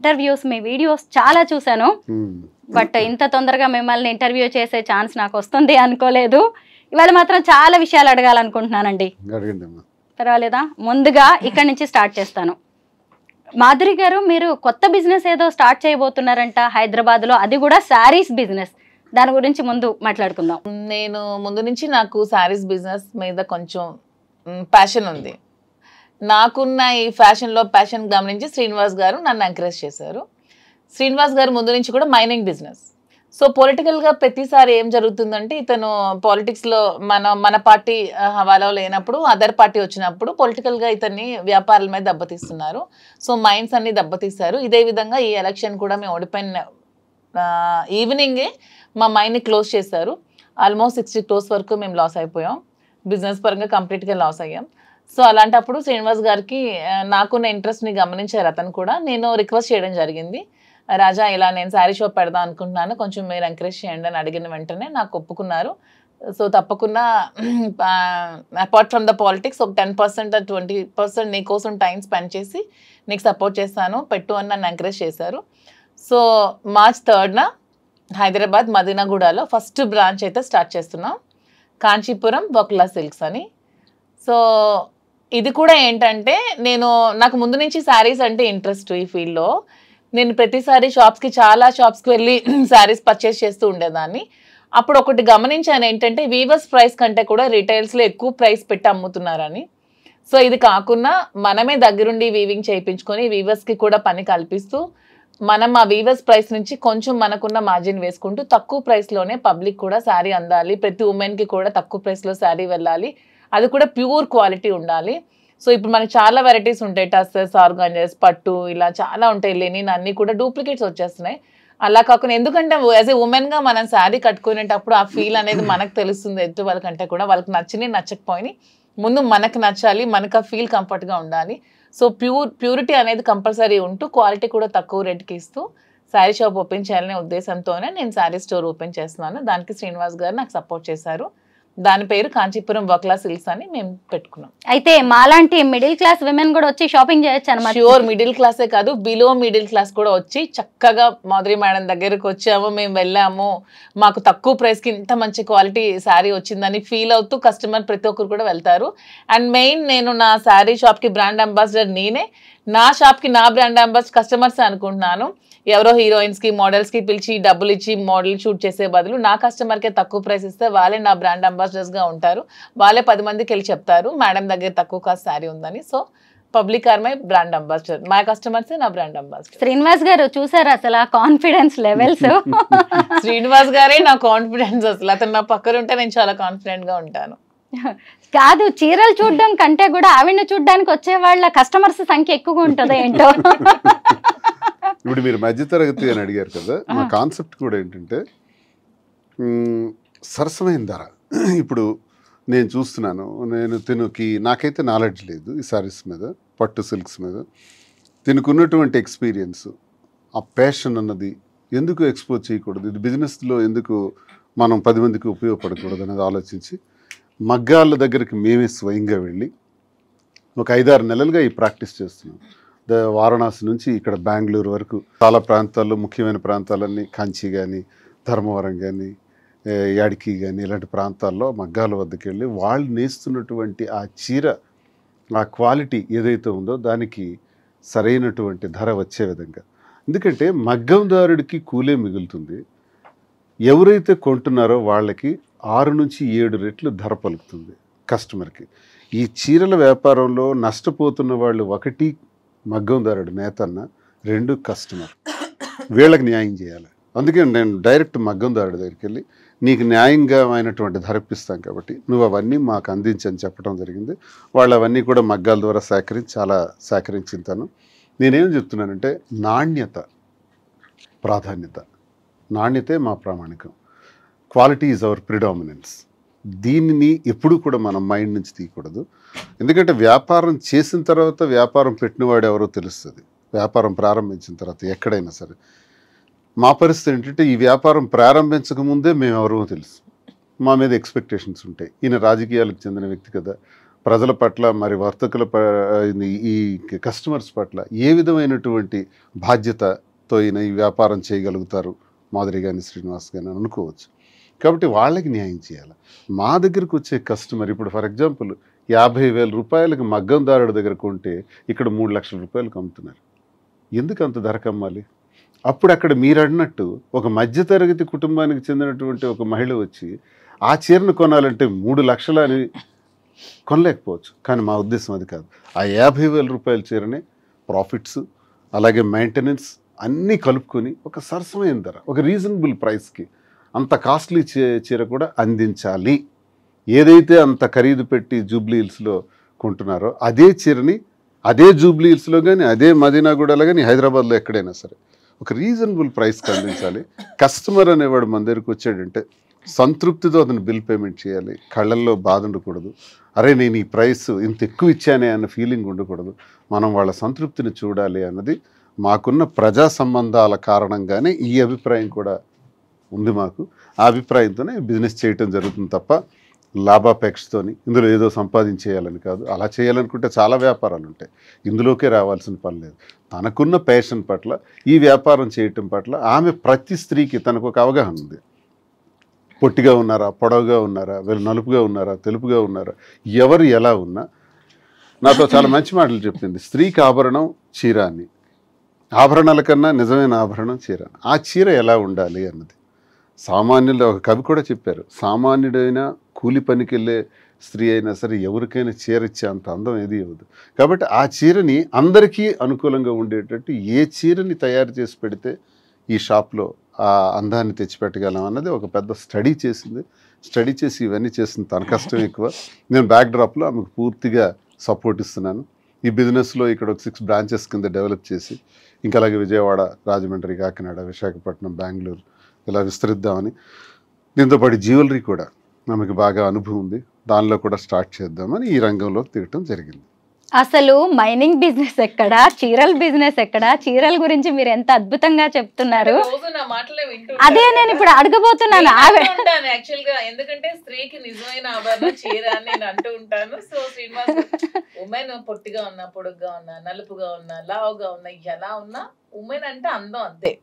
Interviews మీ videos చాలా చూశాను. But ఇంత తొందరగా మిమ్మల్ని ఇంటర్వ్యూ చేసే ఛాన్స్ నాకు వస్తుంది అనుకోలేదు. ఇవాళ మాత్రం చాలా విషయాలు అడగాలనుకుంటున్నానండి. పర్వాలేదా? ముందుగా ఇక్కడి నుంచి స్టార్ట్ చేస్తాను. మాధురి గారు, మీరు కొత్త బిజినెస్ ఏదో స్టార్ట్ చేయబోతున్నారంట హైదరాబాద్లో, అది కూడా శారీస్ బిజినెస్. దాని గురించి ముందు మాట్లాడుకుందాం. నేను ముందు నుంచి నాకు శారీస్ బిజినెస్ మీద కొంచెం ప్యాషన్ ఉంది. నాకున్న ఈ ఫ్యాషన్లో ప్యాషన్ గమనించి శ్రీనివాస్ గారు నన్ను ఎంకరేజ్ చేశారు. శ్రీనివాస్ గారు ముందు నుంచి కూడా మైనింగ్ బిజినెస్. సో పొలిటికల్గా ప్రతిసారి ఏం జరుగుతుందంటే, ఇతను పాలిటిక్స్లో మన పార్టీ హవాలో లేనప్పుడు అదర్ పార్టీ వచ్చినప్పుడు పొలిటికల్గా ఇతన్ని వ్యాపారాల మీద దెబ్బతీస్తున్నారు. సో మైన్స్ అన్ని దెబ్బతీస్తారు. ఇదే విధంగా ఈ ఎలక్షన్ కూడా మేము ఓడిపోయిన ఈవినింగే మా మైన్ని క్లోజ్ చేశారు. ఆల్మోస్ట్ 60 crores వరకు మేము లాస్ అయిపోయాం. బిజినెస్ పరంగా కంప్లీట్గా లాస్ అయ్యాం. సో అలాంటప్పుడు శ్రీనివాస్ గారికి నాకున్న ఇంట్రెస్ట్ని గమనించారు. అతను కూడా నేను రిక్వెస్ట్ చేయడం జరిగింది, రాజా ఇలా నేను శారీ షాప్ పెడదాం అనుకుంటున్నాను, కొంచెం మీరు ఎంకరేజ్ చేయండి అని అడిగిన వెంటనే నాకు ఒప్పుకున్నారు. సో తప్పకుండా అపార్ట్ ఫ్రమ్ ద పాలిటిక్స్ ఒక 10% 20% నీ కోసం టైం స్పెండ్ చేసి నీకు సపోర్ట్ చేస్తాను, పెట్టు అని నన్ను ఎంకరేజ్ చేశారు. సో March 3rd హైదరాబాద్ మదీనాగూడలో ఫస్ట్ బ్రాంచ్ అయితే స్టార్ట్ చేస్తున్నాం, కాంచీపురం వకులా సిల్క్స్ అని. సో ఇది కూడా ఏంటంటే, నాకు ముందు నుంచి శారీస్ అంటే ఇంట్రెస్ట్. ఈ ఫీల్డ్లో నేను ప్రతిసారి చాలా షాప్స్కి వెళ్ళి శారీస్ పర్చేస్ చేస్తూ ఉండేదాన్ని. అప్పుడు ఒకటి గమనించాను ఏంటంటే, వీవర్స్ ప్రైస్ కంటే కూడా రిటైల్స్లో ఎక్కువ ప్రైస్ పెట్టి అమ్ముతున్నారని. సో ఇది కాకుండా మనమే దగ్గరుండి వీవింగ్ చేయించుకొని వీవర్స్కి కూడా పని కల్పిస్తూ మనం ఆ వీవర్స్ ప్రైస్ నుంచి కొంచెం మనకున్న మార్జిన్ వేసుకుంటూ తక్కువ ప్రైస్లోనే పబ్లిక్ కూడా శారీ అందాలి, ప్రతి ఉమెన్కి కూడా తక్కువ ప్రైస్లో శారీ వెళ్ళాలి, అది కూడా ప్యూర్ క్వాలిటీ ఉండాలి. సో ఇప్పుడు మనకి చాలా వెరైటీస్ ఉంటాయి, టస్సెస్, ఆర్గాంజెస్, పట్టు, ఇలా చాలా ఉంటాయి. లెనిన్ అన్నీ కూడా డూప్లికేట్స్ వచ్చేస్తున్నాయి. అలా కాకుండా, ఎందుకంటే యాజ్ ఏ ఉమెన్గా మనం శారీ కట్టుకునేటప్పుడు ఆ ఫీల్ అనేది మనకు తెలుస్తుంది. ఎదుటి వాళ్ళకంటే కూడా వాళ్ళకి నచ్చిని నచ్చకపోయినాయి, ముందు మనకు నచ్చాలి, మనకు ఆ ఫీల్ కంఫర్ట్గా ఉండాలి. సో ప్యూరిటీ అనేది కంపల్సరీ ఉంటూ క్వాలిటీ కూడా తక్కువ రేట్కి ఇస్తూ శారీ షాప్ ఓపెన్ చేయాలనే ఉద్దేశంతోనే నేను శారీ స్టోర్ ఓపెన్ చేస్తున్నాను. దానికి శ్రీనివాస్ గారు నాకు సపోర్ట్ చేశారు. దాని పేరు కాంచీపురం వకులా సిల్క్స్ అని మేము పెట్టుకున్నాం. అయితే మాలాంటి మిడిల్ క్లాస్ విమెన్ కూడా వచ్చి షాపింగ్ చేయొచ్చు అన్నమాట. ష్యూర్, మిడిల్ క్లాసే కాదు, బిలో మిడిల్ క్లాస్ కూడా వచ్చి చక్కగా మాధురి మేడం దగ్గరకు వచ్చాము, మేము వెళ్ళాము, మాకు తక్కువ ప్రైస్కి ఇంత మంచి క్వాలిటీ శారీ వచ్చిందని ఫీల్ అవుతూ కస్టమర్ ప్రతి ఒక్కరు కూడా వెళ్తారు. అండ్ మెయిన్, నేను నా శారీ షాప్కి బ్రాండ్ అంబాసిడర్ నేనే, నా షాప్కి నా బ్రాండ్ అంబాసిడర్ కస్టమర్స్ అనుకుంటున్నాను. ఎవరో హీరోయిన్స్కి, మోడల్స్కి పిలిచి డబ్బులు ఇచ్చి మోడల్ షూట్ చేసే బదులు నా కస్టమర్కే తక్కువ ప్రైస్ ఇస్తే వాళ్ళే నా బ్రాండ్ అంబాసిడర్స్గా ఉంటారు. వాళ్ళే 10 మందికి వెళ్ళి చెప్తారు మేడం దగ్గర తక్కువ కాస్ట్ శారీ ఉందని. So public are my brand ambassador, మా కస్టమర్సే నా బ్రాండ్ అంబాసిడర్. శ్రీనివాస్ గారు చూసారు అసలు ఆ కాన్ఫిడెన్స్ లెవెల్స్. శ్రీనివాస్ గారే నా కాన్ఫిడెన్స్. అసలు అతను నా పక్కన ఉంటే నేను చాలా కాన్ఫిడెంట్గా ఉంటాను. కాదు, చీరలు చూడడం కంటే కూడా ఆవిడని చూడడానికి వచ్చే వాళ్ళ కస్టమర్స్ సంఖ్య ఎక్కువగా ఉంటుందో ఏంటో. ఇప్పుడు మీరు మధ్యతరగతి అని అడిగారు కదా, మా కాన్సెప్ట్ కూడా ఏంటంటే సరసమైన ధర. ఇప్పుడు నేను చూస్తున్నాను, నాకైతే నాలెడ్జ్ లేదు ఈ సారీస్ మీద, పట్టు సిల్క్స్ మీద. తినుకున్నటువంటి ఎక్స్పీరియన్స్, ఆ ప్యాషన్ అన్నది ఎందుకు ఎక్స్పోజ్ చేయకూడదు, ఇది బిజినెస్లో ఎందుకు మనం 10 మందికి ఉపయోగపడకూడదు అనేది ఆలోచించి మగ్గాళ్ళ దగ్గరికి మేమే స్వయంగా వెళ్ళి ఒక 5-6 నెలలుగా ఈ ప్రాక్టీస్ చేస్తున్నాం. వారణాసి నుంచి ఇక్కడ బెంగళూరు వరకు చాలా ప్రాంతాల్లో, ముఖ్యమైన ప్రాంతాలన్నీ కాంచి కానీ, ధర్మవరం కానీ, యాడికి కానీ, ఇలాంటి ప్రాంతాల్లో మగ్గాల వద్దకు వెళ్ళి వాళ్ళు నేస్తున్నటువంటి ఆ చీర, ఆ క్వాలిటీ ఏదైతే ఉందో దానికి సరైనటువంటి ధర వచ్చే విధంగా. ఎందుకంటే మగ్గందారుడికి కూలే మిగులుతుంది, ఎవరైతే కొంటున్నారో వాళ్ళకి 6 నుంచి 7 రెట్లు ధర పలుకుతుంది కస్టమర్కి. ఈ చీరల వ్యాపారంలో నష్టపోతున్న వాళ్ళు 1 మగ్గందారుడు నేతన్న, 2 కస్టమర్. వీళ్ళకి న్యాయం చేయాలి. అందుకే నేను డైరెక్ట్ మగ్గందారుడి దగ్గరికి వెళ్ళి నీకు న్యాయంగా అయినటువంటి ధర ఇప్పిస్తాం కాబట్టి నువ్వు అవన్నీ మాకు అందించని చెప్పడం జరిగింది. వాళ్ళు అవన్నీ కూడా మగ్గాల ద్వారా చాలా సేకరించుతాను. నేనేం చెప్తున్నానంటే, నాణ్యత ప్రాధాన్యత, నాణ్యతే మా ప్రామాణికం. Quality is our predominance. దీనిని ఎప్పుడు కూడా మనం మైండ్ నుంచి తీయకూడదు. ఎందుకంటే వ్యాపారం చేసిన తర్వాత వ్యాపారం పెట్టినవాడు ఎవరో తెలుస్తుంది, వ్యాపారం ప్రారంభించిన తర్వాత ఎక్కడైనా సరే. మా పరిస్థితి ఏంటంటే, ఈ వ్యాపారం ప్రారంభించకముందే మేము ఎవరో తెలుసు, మా మీద ఎక్స్పెక్టేషన్స్ ఉంటాయి. ఈయన రాజకీయాలకు చెందిన వ్యక్తి కదా, ప్రజల పట్ల మరి వర్తకుల ఈ కస్టమర్స్ పట్ల ఏ విధమైనటువంటి బాధ్యతతో ఈ వ్యాపారం చేయగలుగుతారు మాధురి కానీ శ్రీనివాస్ కానీ అనుకోవచ్చు. కాబట్టి వాళ్ళకి న్యాయం చేయాలి. మా దగ్గరకు వచ్చే కస్టమర్ ఇప్పుడు ఫర్ ఎగ్జాంపుల్ 50,000 రూపాయలకి మగ్గందారుడి దగ్గర కొంటే ఇక్కడ 3 లక్షల రూపాయలకు అమ్ముతున్నారు. ఎందుకు అంత ధరకు అమ్మాలి? అప్పుడు అక్కడ మీరు అన్నట్టు ఒక మధ్యతరగతి కుటుంబానికి చెందినటువంటి ఒక మహిళ వచ్చి ఆ చీరను కొనాలంటే 3 లక్షలు అని కొనలేకపోవచ్చు. కానీ మా ఉద్దేశం అది కాదు. ఆ 50,000 రూపాయల చీరని ప్రాఫిట్స్ అలాగే మెయింటెనెన్స్ అన్నీ కలుపుకొని ఒక సరసమైన ధర, ఒక రీజనబుల్ ప్రైస్కి అంత కాస్ట్లీ చీర కూడా అందించాలి. ఏదైతే అంత ఖరీదు పెట్టి జూబ్లీ హిల్స్లో కొంటున్నారో అదే చీరని అదే జూబ్లీ హిల్స్లో కానీ అదే మదీనాగూడలో కానీ హైదరాబాద్లో ఎక్కడైనా సరే ఒక రీజనబుల్ ప్రైస్కి అందించాలి. కస్టమర్ అనేవాడు మన దగ్గరికి వచ్చాడంటే సంతృప్తితో అతను బిల్ పేమెంట్ చేయాలి. కళ్ళల్లో బాధ ఉండకూడదు. అరే నేను ఈ ప్రైస్ ఇంత ఎక్కువ ఇచ్చానే అన్న ఫీలింగ్ ఉండకూడదు. మనం వాళ్ళ సంతృప్తిని చూడాలి అన్నది మాకున్న ప్రజా సంబంధాల కారణంగానే ఈ అభిప్రాయం కూడా ఉంది మాకు. ఆ అభిప్రాయంతోనే బిజినెస్ చేయటం జరుగుతుంది తప్ప లాభాపేక్షతోని ఇందులో ఏదో సంపాదించేయాలని కాదు. అలా చేయాలనుకుంటే చాలా వ్యాపారాలు ఉంటాయి, ఇందులోకే రావాల్సిన పని లేదు. తనకున్న ప్యాషన్ పట్ల ఈ వ్యాపారం చేయటం పట్ల ఆమె ప్రతి స్త్రీకి తనకు ఒక అవగాహన ఉంది. పొట్టిగా ఉన్నారా, పొడవుగా ఉన్నారా, వీళ్ళు నలుపుగా ఉన్నారా, తెలుపుగా ఉన్నారా, ఎవరు ఎలా ఉన్నా నాతో చాలా మంచి మాటలు చెప్పింది. స్త్రీకి ఆభరణం చీర అని, ఆభరణాల కన్నా నిజమైన ఆభరణం చీర. ఆ చీర ఎలా ఉండాలి అన్నది సామాన్యులు ఒక కవి కూడా చెప్పారు. సామాన్యుడైన కూలి పనికి వెళ్ళే స్త్రీ అయినా సరే ఎవరికైనా చీర ఇచ్చే అంత అందం ఏది ఇవ్వదు. కాబట్టి ఆ చీరని అందరికీ అనుకూలంగా ఉండేటట్టు ఏ చీరని తయారు చేసి పెడితే ఈ షాప్లో ఆ అందాన్ని తెచ్చిపెట్టగలం అన్నది ఒక పెద్ద స్టడీ చేసింది. స్టడీ చేసి ఇవన్నీ చేసింది. తన కష్టం ఎక్కువ. నేను బ్యాక్డ్రాప్లో ఆమెకు పూర్తిగా సపోర్ట్ ఇస్తున్నాను. ఈ బిజినెస్లో ఇక్కడ ఒక 6 బ్రాంచెస్ కింద డెవలప్ చేసి ఇంకా అలాగే విజయవాడ, రాజమండ్రి, కాకినాడ, విశాఖపట్నం, బెంగళూరు ఇలా విస్తరిద్దామని, దీంతో పాటు జ్యువెలరీ కూడా మనకి బాగా అనుభవం ఉంది, దానిలో కూడా స్టార్ట్ చేద్దామని ఈ రంగంలోకి దిగటం జరిగింది. అసలు మైనింగ్ బిజినెస్ ఎక్కడా, చీరల బిజినెస్ ఎక్కడా? చీరల గురించి మీరు ఎంత అద్భుతంగా చెప్తున్నారు. అదే నేను ఇప్పుడు అడగబోతున్నాను. యాక్చువల్గా ఎందుకంటే స్త్రీకి నిజమైన ఆభరణం చీర అని నేను అంటూ ఉంటాను. సో శ్రీనివాస్ ఉమెన్ పొట్టిగా ఉన్నా, పొడుగ్గా ఉన్నా, నలుపుగా ఉన్నా, లావుగా ఉన్నా, ఎలా ఉన్నా ఉమెన్ అంటే అందం అంతే.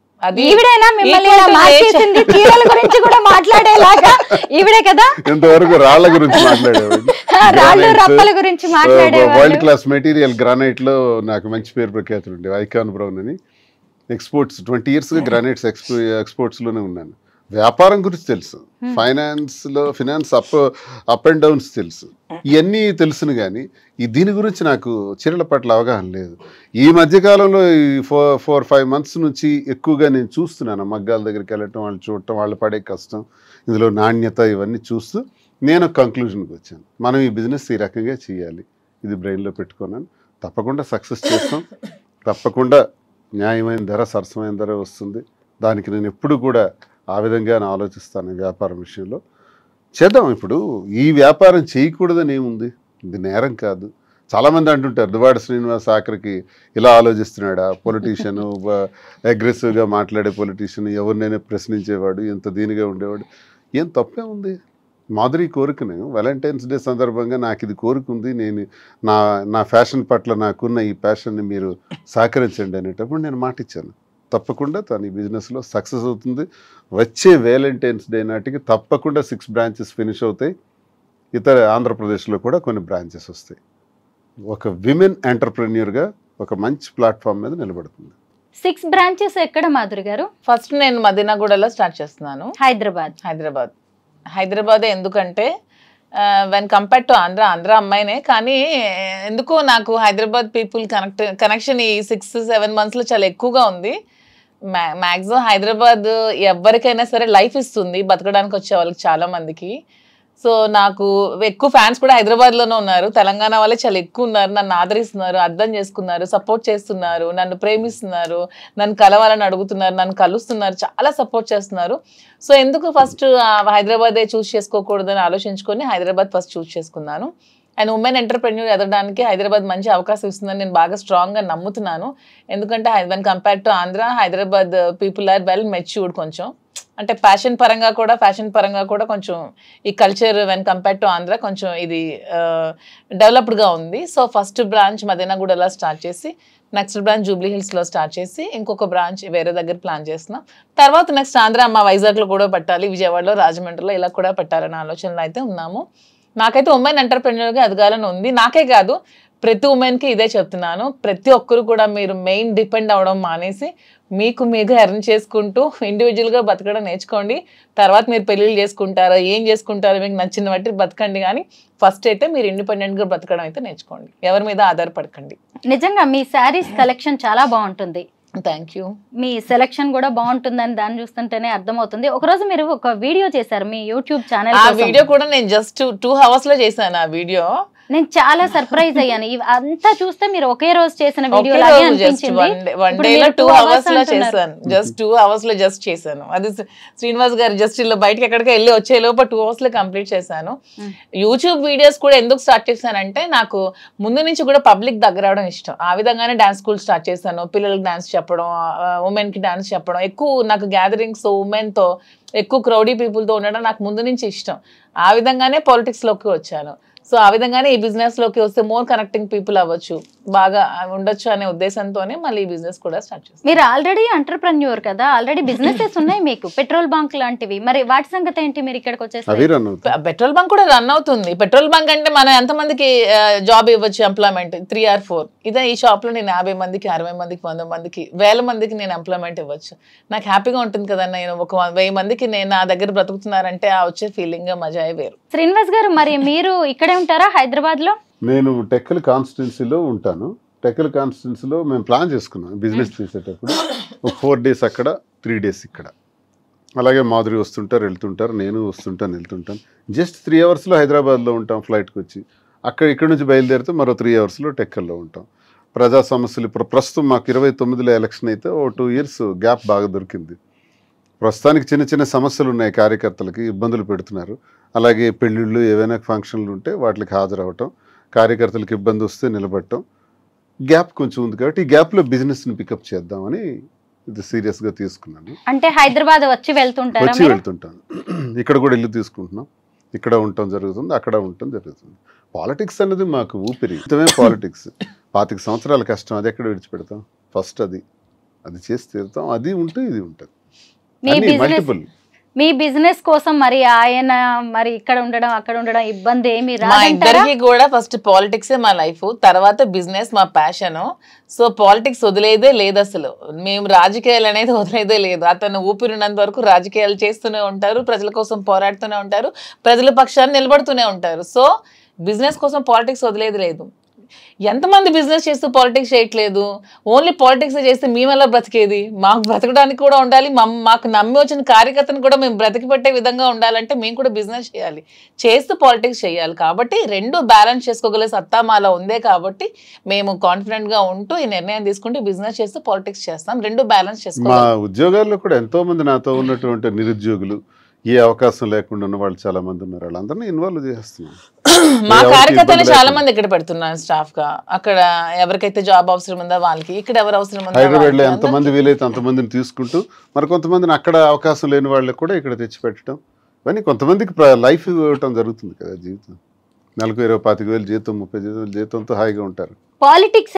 ఈవిడేనా మిమ్మల్ని మార్చేసింది? చీరల గురించి కూడా మాట్లాడేలాగా ఈవిడే కదా. ఇంతవరకు రాళ్ల గురించి మాట్లాడేవాడు, రాళ్ళు రప్పల గురించి మాట్లాడేవాడు. వరల్డ్ క్లాస్ మెటీరియల్ గ్రానైట్ లో నాకు మంచి పేరు ప్రఖ్యాతులు ఉండే ఐకాన్ బ్రౌన్ అని. ఎక్స్పోర్ట్స్ 20 years గ్రానైట్స్ ఎక్స్పోర్ట్స్ లోనే ఉన్నాను. వ్యాపారం గురించి తెలుసు, ఫినాన్స్ అప్ అండ్ డౌన్స్ తెలుసు, ఇవన్నీ తెలుసును. కానీ దీని గురించి నాకు చీరల పట్ల అవగాహన లేదు. ఈ మధ్యకాలంలో ఈ 4-5 months నుంచి ఎక్కువగా నేను చూస్తున్నాను. మగ్గాల దగ్గరికి వెళ్ళటం, వాళ్ళు చూడటం, వాళ్ళు పడే కష్టం, ఇందులో నాణ్యత, ఇవన్నీ చూస్తూ నేను ఒక కంక్లూజన్కి వచ్చాను. మనం ఈ బిజినెస్ ఈ రకంగా చేయాలి, ఇది బ్రెయిన్లో పెట్టుకున్నాను. తప్పకుండా సక్సెస్ చేస్తాం. తప్పకుండా న్యాయమైన ధర, సరసమైన ధర వస్తుంది. దానికి నేను ఎప్పుడు కూడా ఆ విధంగా ఆలోచిస్తాను. వ్యాపారం విషయంలో చేద్దాం. ఇప్పుడు ఈ వ్యాపారం చేయకూడదని ఏముంది? ఇది నేరం కాదు. చాలామంది అంటుంటారు దువ్వాడ శ్రీనివాస్ ఆఖరికి ఇలా ఆలోచిస్తున్నాడా, పొలిటీషియన్, అగ్రెసివ్గా మాట్లాడే పొలిటీషియన్, ఎవరినైనా ప్రశ్నించేవాడు, ఎంత దీనిగా ఉండేవాడు. ఏం తప్పే ఉంది? మాధురి కోరికను వాలంటైన్స్ డే సందర్భంగా నాకు ఇది కోరుకుంది, నేను నా ఫ్యాషన్ పట్ల నాకున్న ఈ ప్యాషన్ని మీరు సహకరించండి అనేటప్పుడు నేను మాట ఇచ్చాను. తప్పకుండా తను ఈ బిజినెస్లో సక్సెస్ అవుతుంది. వచ్చే వాలంటైన్స్ డే నాటికి తప్పకుండా 6 branches ఫినిష్ అవుతాయి. ఇతర ఆంధ్రప్రదేశ్లో కూడా కొన్ని బ్రాంచెస్ వస్తాయి. ఒక విమెన్ ఎంటర్ప్రెన్యూర్గా ఒక మంచి ప్లాట్ఫామ్ మీద నిలబడుతుంది. 6 branches ఎక్కడ మాధురి గారు? ఫస్ట్ నేను మదీనాగూడలో స్టార్ట్ చేస్తున్నాను. హైదరాబాద్ ఎందుకంటే వెన్ కంపేర్డ్ టు ఆంధ్ర అమ్మాయినే, కానీ ఎందుకో నాకు హైదరాబాద్ పీపుల్ కనెక్షన్ ఈ 6-7 monthsలో చాలా ఎక్కువగా ఉంది. మ్యాక్సిమం హైదరాబాద్ ఎవరికైనా సరే లైఫ్ ఇస్తుంది, బతకడానికి వచ్చే వాళ్ళకి చాలా మందికి. సో నాకు ఎక్కువ ఫ్యాన్స్ కూడా హైదరాబాద్లోనే ఉన్నారు. తెలంగాణ వాళ్ళే చాలా ఎక్కువ ఉన్నారు. నన్ను ఆదరిస్తున్నారు, అర్థం చేసుకున్నారు, సపోర్ట్ చేస్తున్నారు, నన్ను ప్రేమిస్తున్నారు, నన్ను కలవాలని అడుగుతున్నారు, నన్ను కలుస్తున్నారు, చాలా సపోర్ట్ చేస్తున్నారు. సో ఎందుకు ఫస్ట్ హైదరాబాదే చూస్ చేసుకోకూడదని ఆలోచించుకొని హైదరాబాద్ ఫస్ట్ చూస్ చేసుకున్నాను. అండ్ ఉమెన్ ఎంటర్ప్రెన్యూర్ ఎదగడానికి హైదరాబాద్ మంచి అవకాశం ఇస్తుందని నేను బాగా స్ట్రాంగ్గా నమ్ముతున్నాను. ఎందుకంటే when compared to Andhra, Hyderabad people are well matured. కొంచెం అంటే ఫ్యాషన్ పరంగా కూడా కొంచెం ఈ culture when compare to Andhra కొంచెం ఇది డెవలప్డ్గా ఉంది. సో ఫస్ట్ బ్రాంచ్ మదీనాగూడలో స్టార్ట్ చేసి నెక్స్ట్ బ్రాంచ్ జూబ్లీ హిల్స్లో స్టార్ట్ చేసి ఇంకొక బ్రాంచ్ వేరే దగ్గర ప్లాన్ చేస్తున్నాం. తర్వాత నెక్స్ట్ ఆంధ్ర వైజాగ్లో కూడా పెట్టాలి, విజయవాడలో, రాజమండ్రిలో ఇలా కూడా పెట్టాలనే ఆలోచనలో అయితే ఉన్నాము. నాకైతే ఉమెన్ ఎంటర్‌ప్రెన్యూర్‌గా ఎదగాలని ఉంది. నాకే కాదు, ప్రతి ఉమెన్కి ఇదే చెప్తున్నాను. ప్రతి ఒక్కరు కూడా మీరు మెయిన్ డిపెండ్ అవ్వడం మానేసి మీకు ఎర్న్ చేసుకుంటూ ఇండివిజువల్గా బతకడం నేర్చుకోండి. తర్వాత మీరు పెళ్ళిళ్ళు చేసుకుంటారో ఏం చేసుకుంటారో మీకు నచ్చిన బట్టి బతకండి, కానీ ఫస్ట్ అయితే మీరు ఇండిపెండెంట్గా బతకడం అయితే నేర్చుకోండి, ఎవరి మీద ఆధారపడకండి. నిజంగా మీ శారీస్ కలెక్షన్ చాలా బాగుంటుంది. Thank you. మీ సెలెక్షన్ కూడా బాగుంటుందని దాన్ని చూస్తుంటేనే అర్థమవుతుంది. ఒకరోజు మీరు ఒక వీడియో చేశారు మీ యూట్యూబ్ ఛానల్. ఆ వీడియో కూడా నేను జస్ట్ 2 hours లో చేశాను. ఆ వీడియో నేను చాలా సర్ప్రైజ్ అయ్యాను. అంతా చూస్తే మీరు ఒకే రోజు చేసిన వీడియో లాగే అనిపించింది. 1 day లో 2 hours లో చేశాను. జస్ట్ 2 hours లో జస్ట్ చేశాను. అది శ్రీనివాస్ గారు జస్ట్ ఇలా బయటకి ఎక్కడికి వెళ్ళి వచ్చే లోపు 2 hours లో కంప్లీట్ చేశాను. యూట్యూబ్ వీడియోస్ కూడా ఎందుకు స్టార్ట్ చేశానంటే నాకు ముందు నుంచి కూడా పబ్లిక్ దగ్గర అవడం ఇష్టం. ఆ విధంగానే డాన్స్ స్కూల్ స్టార్ట్ చేశాను. పిల్లలకి డాన్స్ చెప్పడం, ఉమెన్ కి డాన్స్ చెప్పడం, ఎక్కువ నాకు గ్యాదరింగ్స్ ఉమెన్ తో ఎక్కువ క్రౌడీ పీపుల్ తో ఉండడం నాకు ముందు నుంచి ఇష్టం. ఆ విధంగానే పాలిటిక్స్ లోకి వచ్చాను. సో ఆ విధంగానే ఈ బిజినెస్ లోకి వస్తే మోర్ కనెక్టింగ్ పీపుల్ అవ్వచ్చు, బాగా ఉండొచ్చు అనే ఉద్దేశంతోనే మళ్ళీ ఈ బిజినెస్ కూడా స్టార్ట్ చేస్తాను. మీరు ఆల్రెడీ ఎంటర్‌ప్రెన్యూర్ కదా, ఆల్రెడీ బిజినెసెస్ ఉన్నాయి మీకు, పెట్రోల్ బంక్ లాంటివి. మరి వాటి సంగతి ఏంటి? మీరు ఇక్కడికి వచ్చేసి పెట్రోల్ బంక్ కూడా రన్ అవుతుంది. పెట్రోల్ బంక్ అంటే మనం ఎంతమందికి జాబ్ ఇవ్వచ్చు, ఎంప్లాయ్మెంట్ 3 or 4. ఇదే ఈ షాప్ లో నేను 50 మందికి, 60 మందికి, 100 మందికి, 1000 మందికి నేను ఎంప్లాయ్మెంట్ ఇవ్వచ్చు. నాకు హ్యాపీగా ఉంటుంది కదా. నేను ఒక 1000 మందికి నేను నా దగ్గర బ్రతుకుతున్నారంటే ఆ వచ్చే ఫీలింగ్ మజాయే వేరు. శ్రీనివాస్ గారు, మరి మీరు ఇక్కడే ఉంటారా హైదరాబాద్ లో? నేను టెక్కల్ కాన్స్టిట్యున్సీలో ఉంటాను. టెక్కల్ కాన్స్టిట్యున్సీలో మేము ప్లాన్ చేసుకున్నాం బిజినెస్ చేసేటప్పుడు. 4 days అక్కడ, 3 days ఇక్కడ. అలాగే మాధురి వస్తుంటారు వెళ్తుంటారు, నేను వస్తుంటాను వెళ్తుంటాను. జస్ట్ 3 hours హైదరాబాద్లో ఉంటాం ఫ్లైట్కి వచ్చి. ఇక్కడ నుంచి బయలుదేరితే మరో 3 hours టెక్కల్లో ఉంటాం. ప్రజా సమస్యలు ఇప్పుడు ప్రస్తుతం మాకు 29లో ఎలక్షన్ అయితే 2 years గ్యాప్ బాగా దొరికింది. ప్రస్తుతానికి చిన్న చిన్న సమస్యలు ఉన్నాయి, కార్యకర్తలకి ఇబ్బందులు పెడుతున్నారు. అలాగే పెళ్ళిళ్ళు ఏవైనా ఫంక్షన్లు ఉంటే వాటికి హాజరవటం, కార్యకర్తలకు ఇబ్బంది వస్తే నిలబడటం, గ్యాప్ కొంచెం ఉంది కాబట్టి ఈ గ్యాప్లో బిజినెస్ని పికప్ చేద్దామని ఇది సీరియస్గా తీసుకున్నాను. అంటే హైదరాబాద్ వచ్చి వెళ్తుంటాను, ఇక్కడ కూడా ఇల్లు తీసుకుంటున్నాం, ఇక్కడ ఉండటం జరుగుతుంది, అక్కడ ఉండటం జరుగుతుంది. పాలిటిక్స్ అనేది మాకు ఊపిరి, పాలిటిక్స్ 25 సంవత్సరాల కష్టం, అది ఎక్కడ విడిచిపెడతాం? ఫస్ట్ అది చేసి తీరుతాం, అది ఉంటే ఇది ఉంటుంది. మీ బిజినెస్ కోసం మరి ఆయన మరి ఇక్కడ ఉండడం అక్కడ ఉండడం ఇబ్బంది ఏమి రాదు? మా ఇద్దరికి కూడా ఫస్ట్ పాలిటిక్సే మా లైఫ్, తర్వాత బిజినెస్ మా ప్యాషన్. సో పాలిటిక్స్ వదిలేదే లేదు అసలు. మేము రాజకీయాలు అనేది వదిలేదే లేదు. అతను ఊపిరినంత వరకు రాజకీయాలు చేస్తూనే ఉంటారు, ప్రజల కోసం పోరాడుతూనే ఉంటారు, ప్రజల పక్షాన్ని నిలబడుతూనే ఉంటారు. సో బిజినెస్ కోసం పాలిటిక్స్ వదిలేది లేదు. ఎంతమంది బిజినెస్ చేస్తూ పాలిటిక్స్ చేయట్లేదు, ఓన్లీ పాలిటిక్స్ చేస్తే మేము ఎలా బ్రతికేది? మాకు బ్రతకడానికి కూడా ఉండాలి, మాకు నమ్మి వచ్చిన కార్యకర్తను కూడా మేము బ్రతికి పెట్టే విధంగా ఉండాలంటే మేము కూడా బిజినెస్ చేయాలి, చేస్తూ పాలిటిక్స్ చేయాలి. కాబట్టి 2 బ్యాలెన్స్ చేసుకోగల సత్తా మాలో ఉందే కాబట్టి మేము కాన్ఫిడెంట్గా ఉంటూ ఈ నిర్ణయం తీసుకుంటూ బిజినెస్ చేస్తూ పాలిటిక్స్ చేస్తాం. 2 బ్యాలెన్స్ చేసుకోవాలి. మా ఉద్యోగాల్లో కూడా ఎంతో మంది నాతో ఉన్నటువంటి నిరుద్యోగులు, ఏ అవకాశం లేకుండా ఉన్న వాళ్ళు చాలా మంది ఉన్నారు, వాళ్ళందరినీ ఇన్వాల్వ్ చేస్తున్నాం. మా కార్యకర్తలు చాలా మంది ఇక్కడ పెడుతున్నారు స్టాఫ్ గా. అక్కడ ఎవరికైతే జాబ్ అవసరం ఉందో వాళ్ళకి, ఇక్కడ ఎవరు అవసరం ఉందో హైదరాబాద్ లో ఎంతమంది వీలైతే అంతమందిని తీసుకుంటూ మరి కొంతమందిని అక్కడ అవకాశం లేని వాళ్ళకి కూడా ఇక్కడ తెచ్చిపెట్టడం, ఇవన్నీ కొంతమందికి లైఫ్ ఇవ్వటం జరుగుతుంది కదా. జీవితం నెలకు 20-25,000 జీతం, 30,000 జీతంతో హాయిగా ఉంటారు. పాలిటిక్స్